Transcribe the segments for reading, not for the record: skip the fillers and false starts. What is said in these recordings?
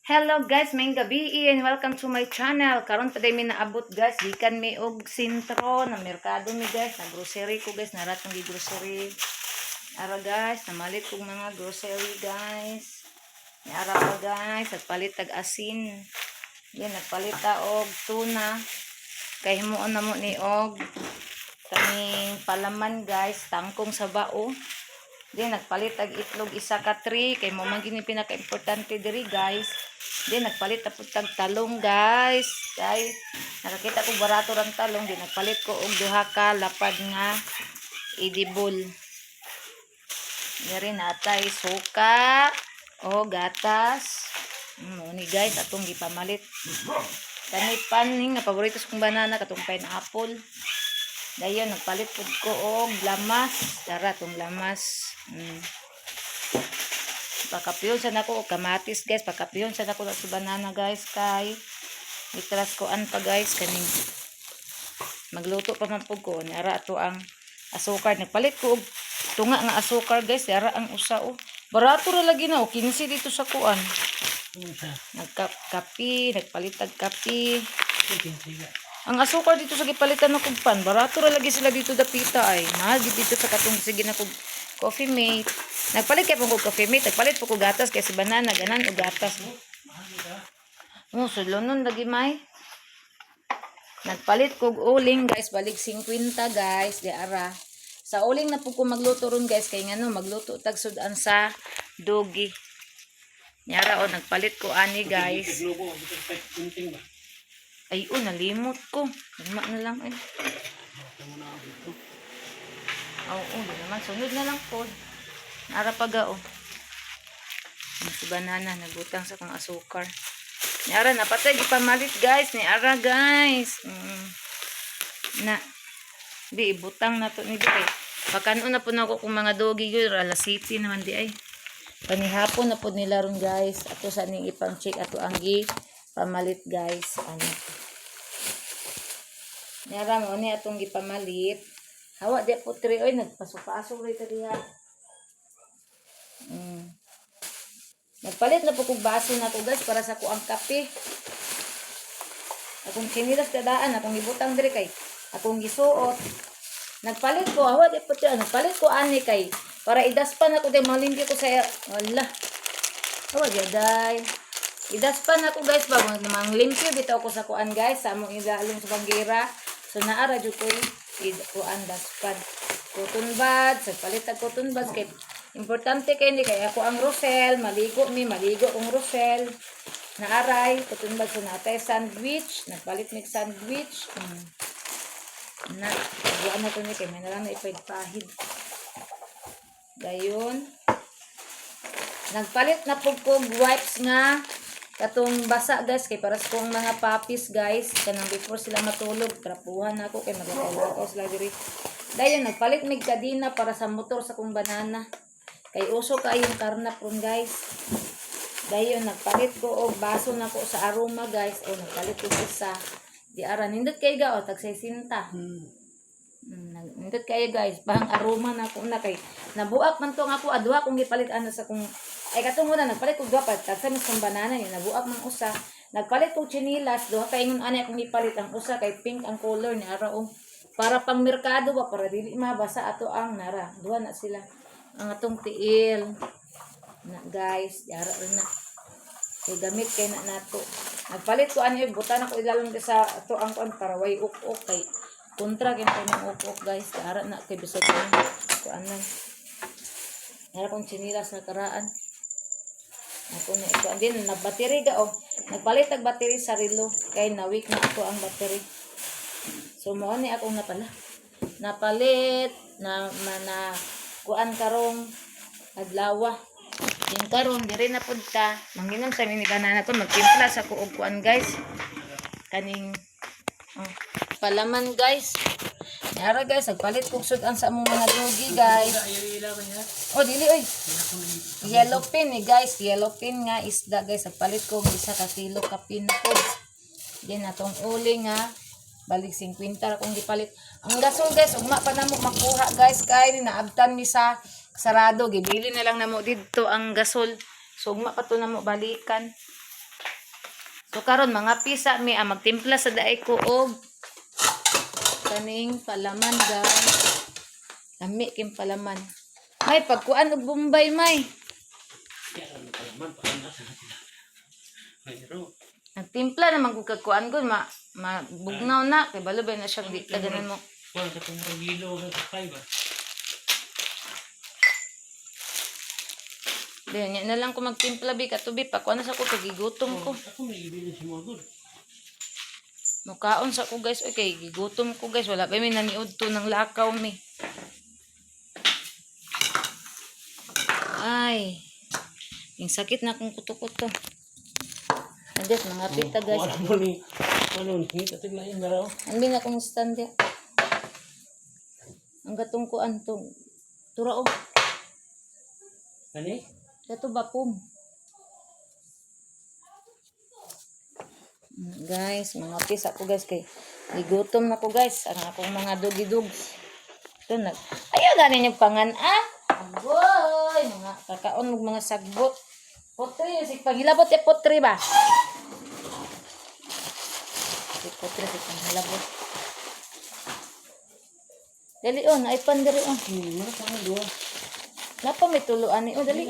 Hello guys, may gabi and welcome to my channel. Karon pa day mi naabot guys, gikan mi og sentro na merkado mi guys, na grocery ko guys, naratong gi grocery. Ara guys, namalit kog mga grocery guys. Ni ara pa guys, nagpalit tag asin. Yan nagpalit ta og tuna. Kay himuon na mo ni og kaming palaman guys, tangkong sa bao. Then nagpalit tag itlog isa ka 3 kay mo man gini pinaka-importante diri guys. Then nagpalit ta pud tag talong guys. Guys, nakakita ko barato rang talong, then nagpalit ko og duha ka lapad nga edible. Diri natay suka o gatas. Ni guys atong gipamalit. Kani paning nga paborito sa kong banana katong pineapple. Dayon nagpalit pud ko og lamas, dara tong lamas. Pakapiyon sa nako og kamatis guys, pakapiyon sa nako sa banana guys kay itras ko an pa guys kaning magluto pa man pud ko ni ara ato ang asukar. Nagpalit ko og tunga nga asukar guys, dara ang usa o. Barato ra lagi na o 15 dito sa kuan. Nagkapi, nagpalit tag kapi. Ang asukar dito sa gipalitan na kog pan, barato ra lagi sila dito dapita ay. Mahal dito sa katong sige na kog Coffee Mate. Nagpalit kay po kog Coffee Mate, nagpalit po kog gatas kay si banana ganan og gatas. Sulon lagi may. Nagpalit kog uling guys, balik 50 guys, di ara. Sa uling na po ko magluto ron guys kay ngano magluto tag sudan sa dogi. Nyara o nagpalit ko ani guys. Ay, nalimot ko. Lima na lang, ay. Oo, naman. Sunod na lang po. Nara paga, Si banana, nagutang sa kong asukar. Ni Ara, napatay, ipamalit, guys. Ni Ara, guys. Di, ibutang na to. Ni di, ay. Pagkano na po na ako kung mga dogi yun. Alas City naman, di, ay. Panihapon na po nila ron, guys. Ato sa ning ipang check. Ato ang pamalit guys. Nara mo ni atong gipamalit. Hawa di po 3 oy nagpasok-pasok ri diha. Nagpalit na po kog baso na ko guys para sa kuang kape. Akong sinilas kadaan akong gibutang diri kay akong gisuot. Nagpalit ko hawa di po tiyan. Nagpalit ko ani kay para idaspan ako di malimpyo ko sa wala. Hawa gaday. Idaspan ako guys ba mang limpyo bitaw ko sa kuan guys sa among ilalong sa bangira. So naara jud ko kuan daspan. Cotton buds, sa palit tag cotton buds kay importante kay ni kay ako ang Rosel, maligo kong Rosel. Naaray cotton buds na natay sandwich, nagpalit mig sandwich. Na, buwan na to ni kay may na lang na ipahid. Dayon. Nagpalit na pug wipes nga katong basa guys kay para sa kong mga puppies guys kanang before sila matulog trapuhan ako kay maglalakaw sila diri. Dayon nagpalit mig kadina para sa motor sa kong banana kay uso kayong karnap ron guys. Dayon nagpalit ko og baso nako sa aroma guys o nagpalit ko isa di ara nindot kay ga o tag 60. Nindot kay guys pang aroma nako na kay nabuak man to ako adwa kong gipalit ano sa kong ay katong una nagpalit ko duha pa tagsa mis kong banana ni nabuak man usa nagpalit ko chinilas duha kay ingon ani akong gipalit ang usa kay pink ang color ni ara para pang merkado ba para dili mabasa ato ang nara duha na sila ang atong tiil na guys yara na kay gamit kay na nato nagpalit ko ani butan ako ilalong sa ato ang kuan para way uk-uk kay kontra kay ng uk-uk guys yara na kay bisag ko anan yara kong chinilas na karaan. Ako na ito. Andin, nagbattery ka nagpalit ang battery sa relo. Kaya na-weak na ako ang battery. So, mo ni akong napalit. Kuan karong adlawa. Yung karong, diri na punta. Manginom sa mini banana to. Magtimpla sa kuog kuan guys. Kaning palaman guys. Yara guys, nagpalit kong sudan sa among mga dogi guys. Dili oy. Yellow pin guys, yellow pin nga isda guys. Nagpalit ko isa ka kilo ka pin po. Yan atong uli nga balik 50 akong gipalit. Ang gasol guys, ugma pa namo makuha guys kay naabtan mi sa sarado. Gibili na lang namo didto ang gasol. So ugma pa to namo balikan. So karon mga pisa mi magtimpla sa daay ko og kaning palaman guys. Lami kim palaman. May pagkuan og Bombay may. Kaya lang palaman paano sa mayro. Nagtimpla naman kung kakuan ko mabugnaw na kay balubay na siya di taganan mo. Kuan sa tong gilo ng sakay ba. Diyan na lang ko magtimpla bi katubi pa kuan sa ko kay gigutom ko. Ako may ibili si mga good. Mukaon sa ko guys, okay, gigutom ko guys, wala pa may naniud to ng lakaw mi. Ay, yung sakit na kong kuto-kuto. Andes, mga pita guys. Wala mo ni, ano ni, tatiglayan na raw. Ang bin akong stand ya. Ang gatong ko antong. Turao. Kani? Gato bapom. Guys, mga pisa ko guys kay gigutom na ko guys. Ang akong mga dugi-dugs. Ito na. Ayaw ganin yung pangan Agoy! Mga kakaon ng mga sagbot. Potri, si panghilabot potri ba? Si potri, si panghilabot. Dali ay pandiri Mara pa nga doon. Napa may tuluan ni dali.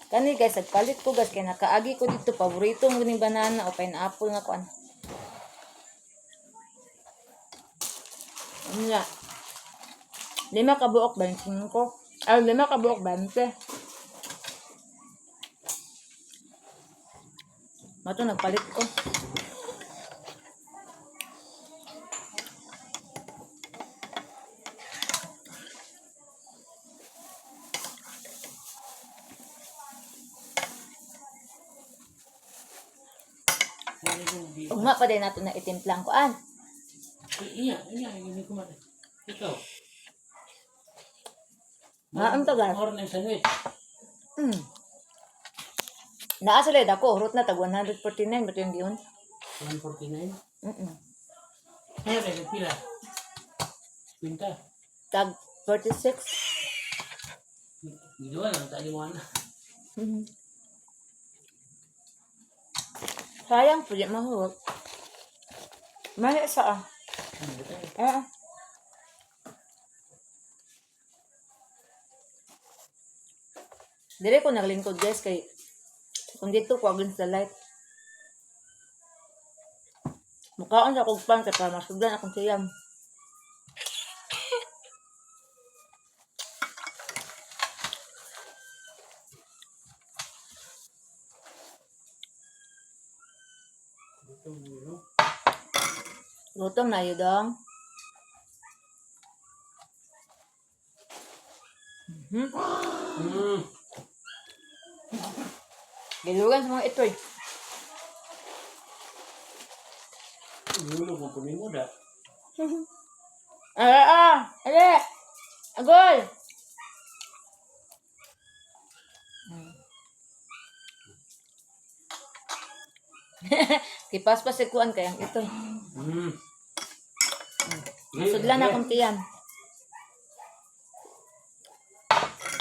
Kani guys, nagpalit ko guys, kaya nakaagi ko dito, paborito mo ning banana o pineapple nga kuan. Ano nga? 5 kabuok 25. 5 kabuok 20. Mato nagpalit ko. Ugma pa din nato na itimplang kuan. Iya, hindi ko man. Ikaw. Ang tagal. Or na sandwich. Naa sila dako, hurot na tag 149 bato yung giyon. 149. Ngayon Kaya pila. Pinta. tag 46. Giduan ang tali mo ana. Sayang pwede mahurot. Mali sa Dire ko naglingkod guys kay kung dito ko against the light. Mukhaon sa kugpang kay para masugdan akong siyam. Gutom na yun dong. Gilugan sa mga ito eh. Gulo mo po mo da. Ale! Agol! Kipaspas si kuan kayang ito. Nasudlan akong tiyan.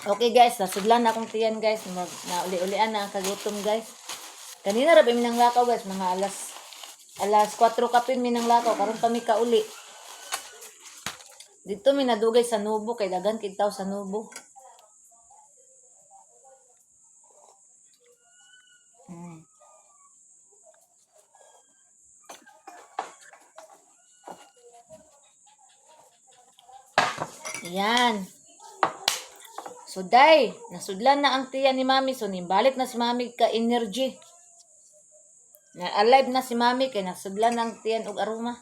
Okay guys, nasudlan akong tiyan guys. Nauli-ulian na ang kagutom guys. Kanina rabi minang lakaw guys, mga alas 4 kapin minang lakaw. Karon kami kauli. Dito mi nadugay sa Nubo kay dagan kintaw sa Nubo. Ayan. So, day, nasudlan na ang tiyan ni Mami. So, nimbalik na si Mami ka energy. Na-alive na si Mami kay nasudlan na ang tiyan og aroma.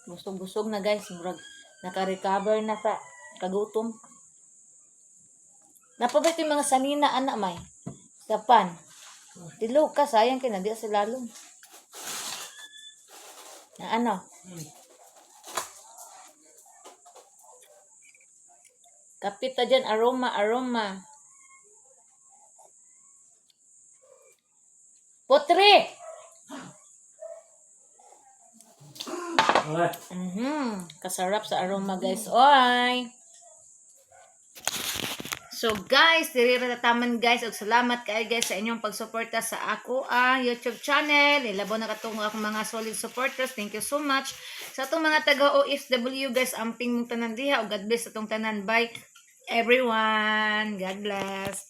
Busog-busog na guys. Murag, naka-recover na sa kagutom. Napabait yung mga sanina, anak may. Kapan. Dilo ka, sayang kay nadi sa lalong. Na ano? Kapit ta dyan, aroma. Potri! Okay. Kasarap sa aroma, guys. Oy! So guys, diri ra taman guys, ug salamat kayo guys sa inyong pagsuporta sa ako YouTube channel. Ilabo na katong akong mga solid supporters. Thank you so much. Sa atong mga taga OFW guys, amping mong tanan diha ug God bless atong tanan. Bye everyone. God bless.